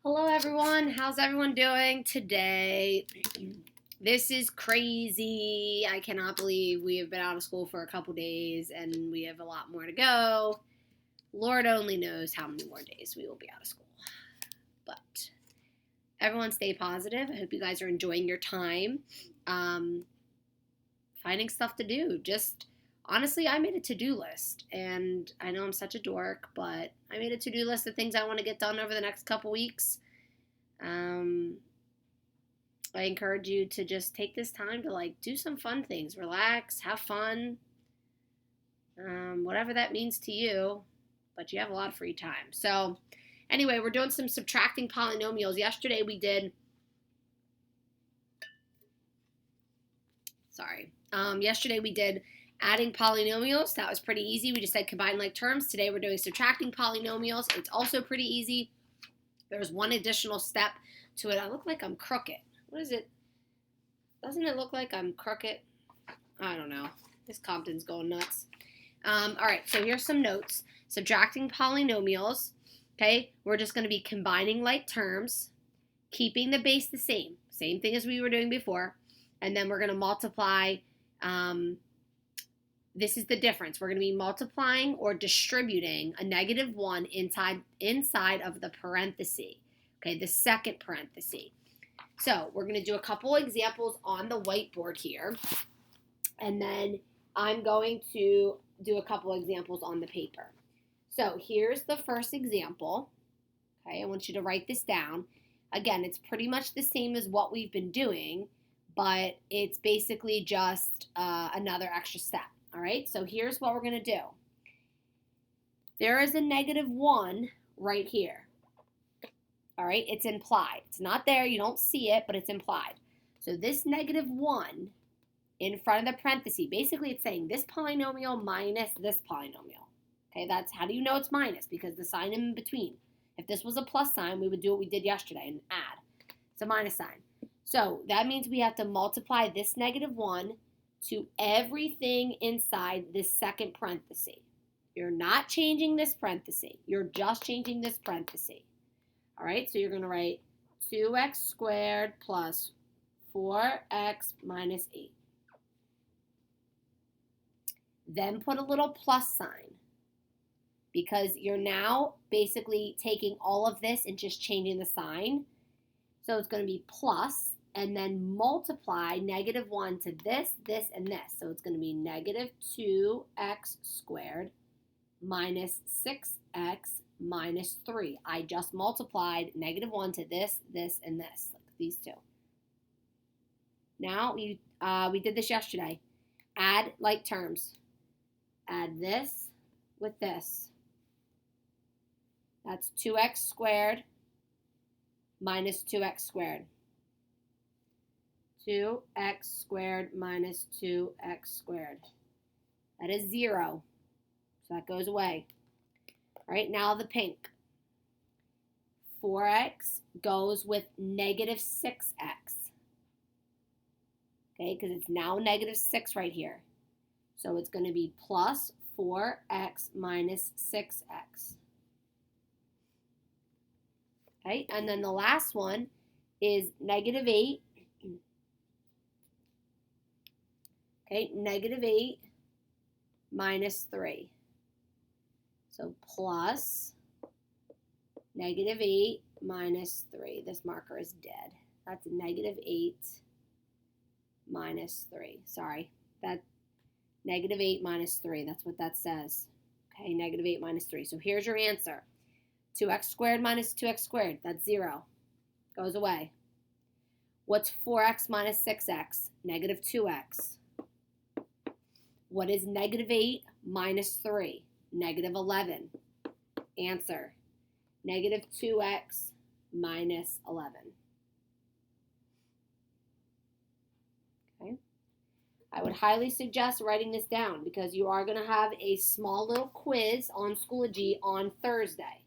Hello everyone, how's everyone doing today? This is crazy. I cannot believe we have been out of school for a couple days and we have a lot more to go. Lord only knows how many more days we will be out of school. But everyone stay positive. I hope you guys are enjoying your time. Finding stuff to do. Just honestly, I made a to-do list and I know I'm such a dork, but I made a to-do list of things I want to get done over the next couple weeks. I encourage you to just take this time to do some fun things, relax, have fun, whatever that means to you, but you have a lot of free time. So anyway, we're doing some subtracting polynomials. Yesterday we did adding polynomials. That was pretty easy. We just said combine like terms. Today we're doing subtracting polynomials. It's also pretty easy. There's one additional step to it. I look like I'm crooked. What is it? Doesn't it look like I'm crooked? I don't know. This Compton's going nuts. All right, so here's some notes. Subtracting polynomials. Okay, we're just going to be combining like terms, keeping the base the same. Same thing as we were doing before. And then we're going to multiply. This is the difference. We're going to be multiplying or distributing a -1 inside of the parenthesis. Okay, the second parenthesis. So we're going to do a couple examples on the whiteboard here. And then I'm going to do a couple examples on the paper. So here's the first example. Okay, I want you to write this down. Again, it's pretty much the same as what we've been doing, but it's basically just another extra step. All right, so here's what we're going to do. There is a -1 right here. All right, it's implied. It's not there. You don't see it, but it's implied. So this -1 in front of the parenthesis, basically it's saying this polynomial minus this polynomial. Okay, that's how do you know it's minus? Because the sign in between. If this was a plus sign, we would do what we did yesterday and add. It's a minus sign. So that means we have to multiply this -1 to everything inside this second parenthesis. You're not changing this parenthesis. You're just changing this parenthesis. All right, so you're going to write 2x squared plus 4x minus 8. Then put a little plus sign because you're now basically taking all of this and just changing the sign. So it's going to be plus, and then multiply -1 to this, and this. So it's going to be -2x squared minus 6x minus 3. I just multiplied -1 to this, and this, like these two. Now, we did this yesterday. Add like terms. Add this with this. That's 2x squared minus 2x squared. 2x squared minus 2x squared. That is 0. So that goes away. All right, now the pink. 4x goes with -6x. Okay, because it's now -6 right here. So it's going to be plus 4x minus 6x. Okay, and then the last one is -8. Okay, -8 minus 3. So plus -8 minus 3. This marker is dead. That's -8 minus 3. Sorry, that -8 minus 3. That's what that says. Okay, -8 minus 3. So here's your answer. 2x squared minus 2x squared. That's 0. Goes away. What's 4x minus 6x? -2x. What is -8 minus 3? -11. Answer. -2x minus 11. Okay. I would highly suggest writing this down because you are going to have a small little quiz on Schoology on Thursday.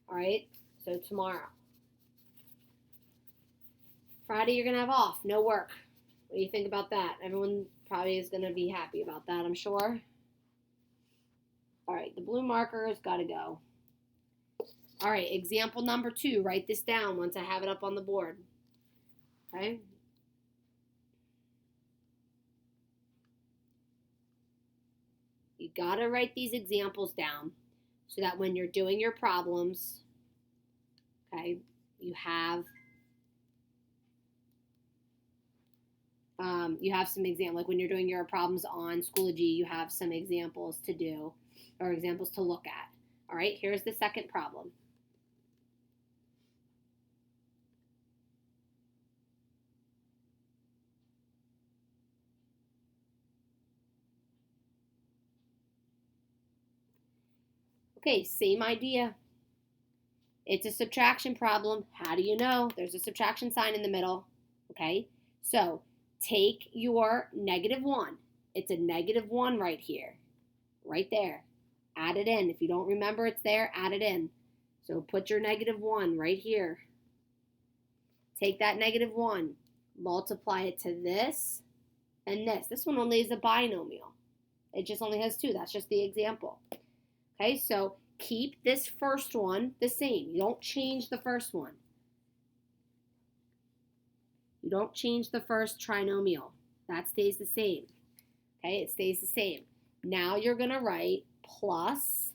All right, so tomorrow. Friday you're going to have off, no work. What do you think about that? Everyone probably is going to be happy about that, I'm sure. All right, the blue marker has got to go. All right, example number 2. Write this down once I have it up on the board. Okay. You got to write these examples down so that when you're doing your problems, okay, you have some examples. Like when you're doing your problems on Schoology, you have some examples to do or examples to look at. All right, here's the second problem. Okay, same idea. It's a subtraction problem. How do you know? There's a subtraction sign in the middle. Okay, so take your -1. It's a -1 right here, right there. Add it in. If you don't remember it's there, add it in. So put your -1 right here. Take that -1, multiply it to this and this. This one only is a binomial. It just only has 2. That's just the example. Okay, so keep this first one the same. You don't change the first one. You don't change the first trinomial. That stays the same. Okay, it stays the same. Now you're going to write plus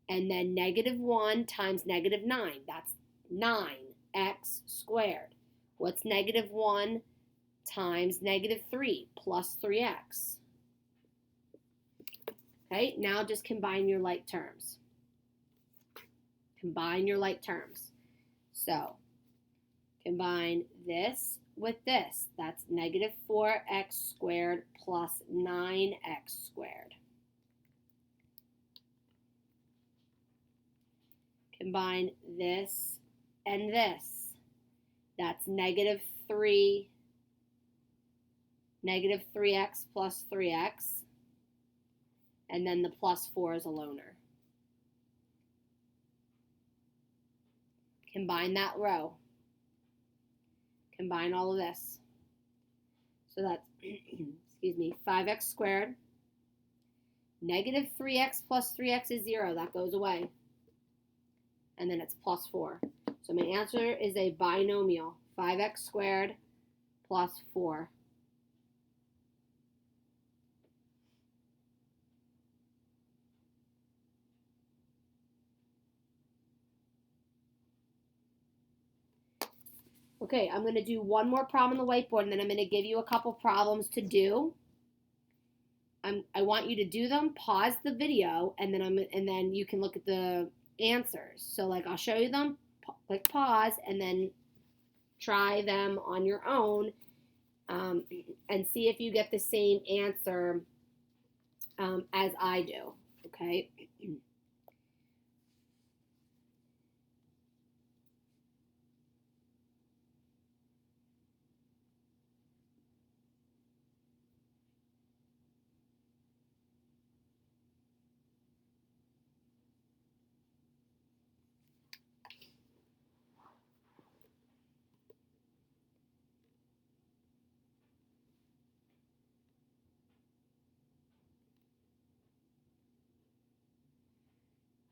and then -1 times -9. That's 9x squared. What's -1 times -3 plus 3x? Okay, now just combine your like terms. Combine your like terms. So, combine this with this. That's -4x squared plus 9x squared. Combine this and this. That's -3x plus 3x. And then the plus 4 is a loner. Combine that row. Combine all of this. So that's, excuse me, 5x squared. -3x plus 3x is 0. That goes away. And then it's plus 4. So my answer is a binomial. 5x squared plus 4. Okay, I'm going to do one more problem on the whiteboard, and then I'm going to give you a couple problems to do. I want you to do them, pause the video, and then you can look at the answers. So like I'll show you them, click pause, and then try them on your own and see if you get the same answer as I do, okay?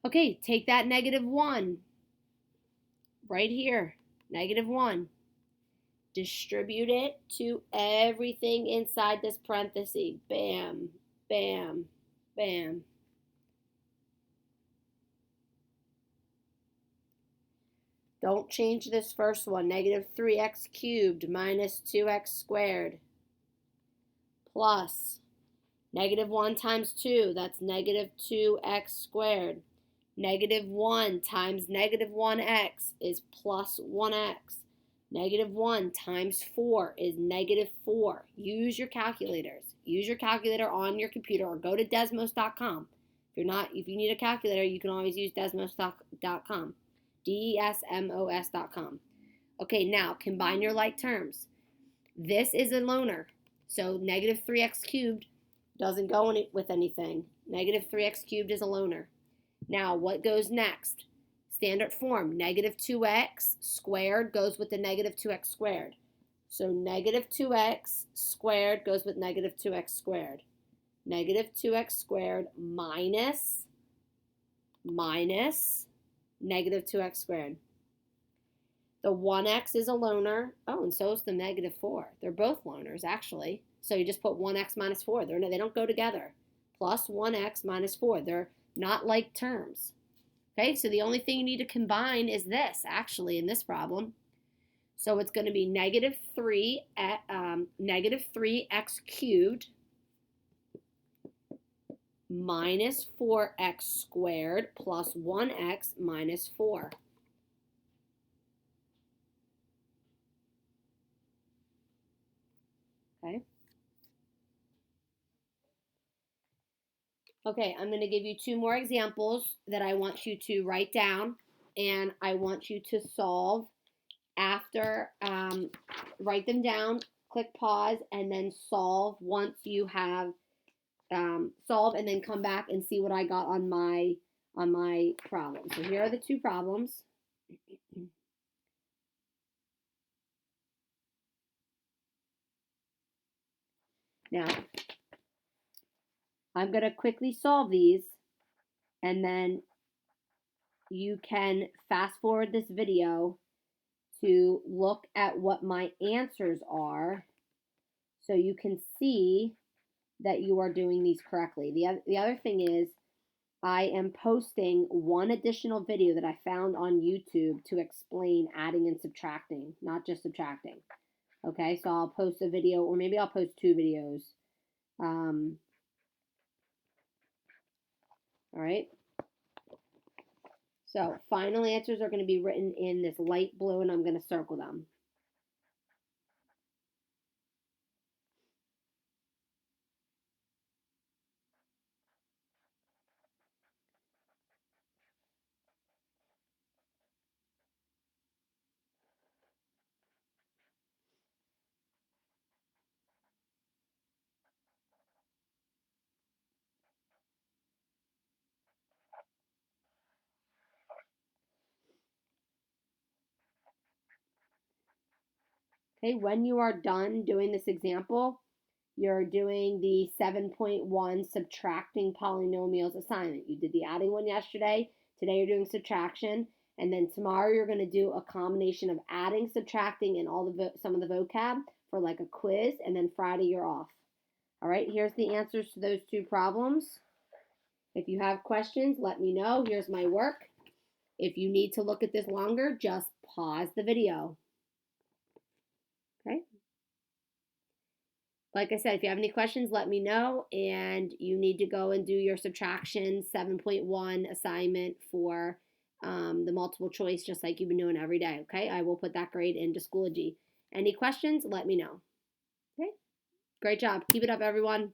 Okay, take that -1 right here, -1. Distribute it to everything inside this parenthesis. Bam, bam, bam. Don't change this first one. -3x cubed minus 2x squared plus -1 times 2. That's -2x squared. -1 times -1x is plus 1x. -1 times 4 is -4. Use your calculators. Use your calculator on your computer or go to desmos.com. If you need a calculator, you can always use desmos.com. desmos.com. Okay, now combine your like terms. This is a loner, so -3x cubed doesn't go with anything. -3x cubed is a loner. Now, what goes next? Standard form, -2x squared goes with the -2x squared. So -2x squared goes with -2x squared. -2x squared minus negative 2x squared. The 1x is a loner. Oh, and so is the negative 4. They're both loners, actually. So you just put 1x minus 4. They don't go together. Plus 1x minus 4. They're not like terms. Okay, so the only thing you need to combine is this, actually, in this problem. So it's going to be negative 3x cubed minus 4x squared plus 1x minus 4. Okay. Okay, I'm going to give you two more examples that I want you to write down, and I want you to solve after, write them down, click pause, and then solve once you have solved, and then come back and see what I got on my problem. So here are the two problems. Now, I'm going to quickly solve these, and then you can fast forward this video to look at what my answers are so you can see that you are doing these correctly. The other thing is I am posting one additional video that I found on YouTube to explain adding and subtracting, not just subtracting. Okay, so I'll post a video, or maybe I'll post two videos. All right. So final answers are going to be written in this light blue, and I'm going to circle them. Okay, when you are done doing this example, you're doing the 7.1 subtracting polynomials assignment. You did the adding one yesterday. Today you're doing subtraction. And then tomorrow you're going to do a combination of adding, subtracting, and some of the vocab for like a quiz. And then Friday you're off. All right, here's the answers to those two problems. If you have questions, let me know. Here's my work. If you need to look at this longer, just pause the video. Okay? Like I said, if you have any questions, let me know. And you need to go and do your subtraction 7.1 assignment for the multiple choice, just like you've been doing every day. Okay? I will put that grade into Schoology. Any questions, let me know. Okay? Great job. Keep it up, everyone.